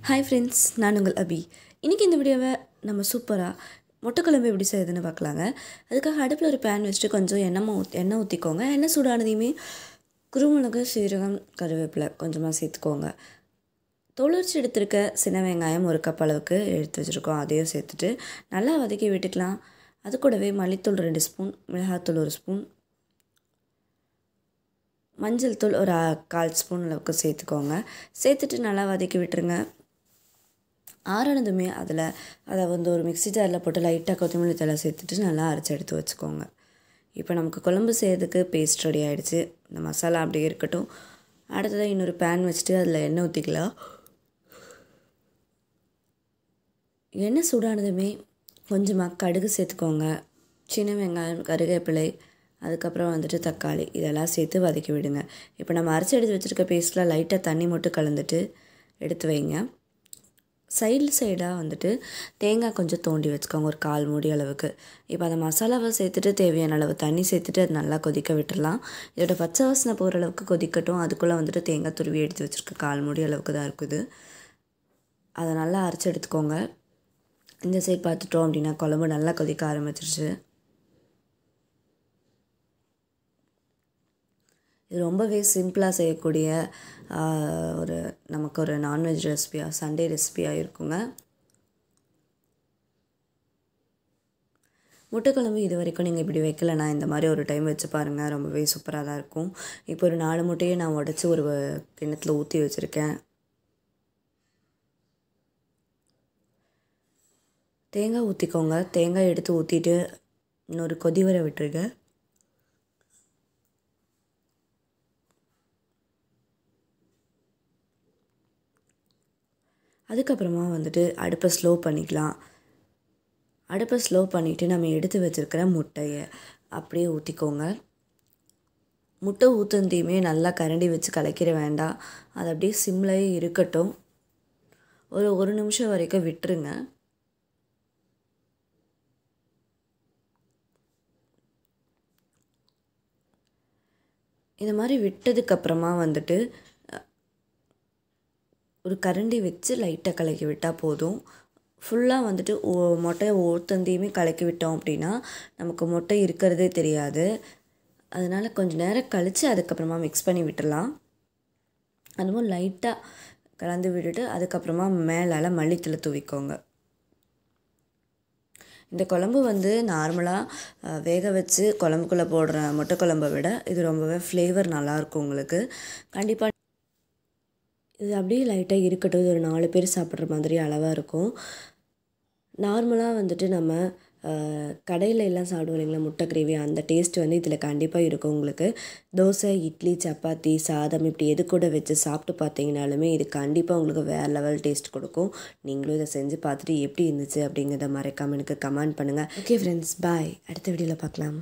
Hi friends, நான் உங்கள் அபி. இன்றைக்கி இந்த வீடியோவை நம்ம சூப்பராக முட்டைக்குழம்பு எப்படி செய்யுதுன்னு பார்க்கலாங்க. அதுக்காக அடுப்பில் ஒரு பேன் வச்சுட்டு கொஞ்சம் எண்ணெய் ஊற்றிக்கோங்க. எண்ணெய் சூடானதையுமே குருமிளகு, சீரகம், கருவேப்பிலை கொஞ்சமாக சேர்த்துக்கோங்க. தொளிர்ச்சி எடுத்துருக்க சின்ன வெங்காயம் ஒரு கப் அளவுக்கு எடுத்து வச்சுருக்கோம், அதையும் சேர்த்துட்டு நல்லா வதக்கி விட்டுக்கலாம். அது கூடவே மல்லித்தூள் 2 ஸ்பூன், மிளகாத்தூள் 1 ஸ்பூன், மஞ்சள் தூள் ஒரு 1/4 ஸ்பூன் அளவுக்கு சேர்த்துக்கோங்க. சேர்த்துட்டு நல்லா வதக்கி விட்டுருங்க. ஆறினதுமே அதை ஒரு மிக்ஸி ஜாரில் போட்டு லைட்டாக கொத்தமல்லி தழை சேர்த்துட்டு நல்லா அரைச்சி எடுத்து வச்சுக்கோங்க. இப்போ நமக்கு குழம்பு செய்கிறதுக்கு பேஸ்ட் ரெடி ஆகிடுச்சு. இந்த மசாலா அப்படியே இருக்கட்டும். அடுத்ததாக இன்னொரு பேன் வச்சுட்டு அதில் எண்ணெய் ஊற்றிக்கலாம். எண்ணெய் சூடானதுமே கொஞ்சமாக கடுகு சேர்த்துக்கோங்க. சின்ன வெங்காயம், கருவேப்பிலை, அதுக்கப்புறம் தக்காளி இதெல்லாம் சேர்த்து வதக்கி விடுங்க. இப்போ நம்ம அரைச்சி எடுத்து வச்சுருக்க பேஸ்ட்டில் லைட்டாக தண்ணி மட்டும் கலந்துட்டு எடுத்து வைங்க. சைடாக தேங்காய் கொஞ்சம் தோண்டி வச்சுக்கோங்க, ஒரு 1/4 மூடி அளவுக்கு. இப்போ அந்த மசாலாவை சேர்த்துட்டு தேவையான அளவு தண்ணி சேர்த்துட்டு அது நல்லா கொதிக்க விட்டுடலாம். இதோட பச்சை வாசனை போகிற அளவுக்கு கொதிக்கட்டும். அதுக்குள்ளே தேங்காய் துருவி எடுத்து வச்சுருக்க 1/4 மூடி அளவுக்கு தான் இருக்குது. அதை நல்லா அரைச்சி எடுத்துக்கோங்க. இந்த சைட் பார்த்துட்டோம் அப்படின்னா குழம்பு நல்லா கொதிக்க ஆரம்பிச்சிருச்சு. இது ரொம்பவே சிம்பிளாக செய்யக்கூடிய நமக்கு ஒரு நான்வெஜ் ரெசிபியாக, சண்டே ரெசிபியாக இருக்குங்க. முட்டைக்குழம்பு இது வரைக்கும் நீங்கள் இப்படி வைக்கலைன்னா இந்த மாதிரி ஒரு டைம் வச்சு பாருங்கள், ரொம்பவே சூப்பராக தான் இருக்கும். இப்போ ஒரு 4 முட்டையை நான் உடச்சி ஒரு கிண்ணத்தில் ஊற்றி வச்சுருக்கேன். தேங்காய் ஊற்றிக்கோங்க. தேங்காய் எடுத்து ஊற்றிட்டு இன்னொரு கொதி வர விட்டுருங்க. அதுக்கப்புறமா அடுப்பை ஸ்லோ பண்ணிக்கலாம். அடுப்பை ஸ்லோ பண்ணிவிட்டு நம்ம எடுத்து வச்சுருக்கிற முட்டையை அப்படியே ஊற்றிக்கோங்க. முட்டை ஊற்றுந்தையுமே நல்லா கரண்டி வச்சு கலக்கிட வேண்டாம். அது அப்படியே சிம்லேயே இருக்கட்டும். ஒரு நிமிஷம் வரைக்கும் விட்டுருங்க. இந்த மாதிரி விட்டதுக்கப்புறமா ஒரு கரண்டி வச்சு லைட்டாக கலக்கி விட்டால் போதும். ஃபுல்லாக முட்டையை ஒவ்வொருத்தையுமே கலக்கி விட்டோம் அப்படின்னா நமக்கு முட்டை இருக்கிறதே தெரியாது. அதனால் கொஞ்சம் நேரம் கழித்து அதுக்கப்புறமா மிக்ஸ் பண்ணி விட்டுடலாம். அதுவும் லைட்டாக கலந்து விட்டுட்டு அதுக்கப்புறமா மேலால் மல்லித்தழை தூவிக்கோங்க. இந்த குழம்பு நார்மலாக வேக வச்சு குழம்புக்குள்ளே போடுற முட்டை குழம்பை விட இது ரொம்பவே ஃப்ளேவர் நல்லாயிருக்கும் உங்களுக்கு. கண்டிப்பாக இது அப்படியே லைட்டாக இருக்கட்டும். இது ஒரு 4 பேர் சாப்பிட்ற மாதிரி அளவாக இருக்கும். நார்மலாக நம்ம கடையில் எல்லாம் சாப்பிடுவோம் இல்லைங்களா முட்டை கிரேவி, அந்த டேஸ்ட் இதில் கண்டிப்பாக இருக்கும் உங்களுக்கு. தோசை, இட்லி, சப்பாத்தி, சாதம் இப்படி எது கூட வச்சு சாப்பிட்டு பார்த்தீங்கனாலுமே இது கண்டிப்பாக உங்களுக்கு வேறு லெவல் டேஸ்ட் கொடுக்கும். நீங்களும் இதை செஞ்சு பார்த்துட்டு எப்படி இருந்துச்சு அப்படிங்கிறத மறக்காம எனக்கு கமெண்ட் பண்ணுங்கள். ஓகே ஃப்ரெண்ட்ஸ், பாய். அடுத்த வீடியோவில் பார்க்கலாம்.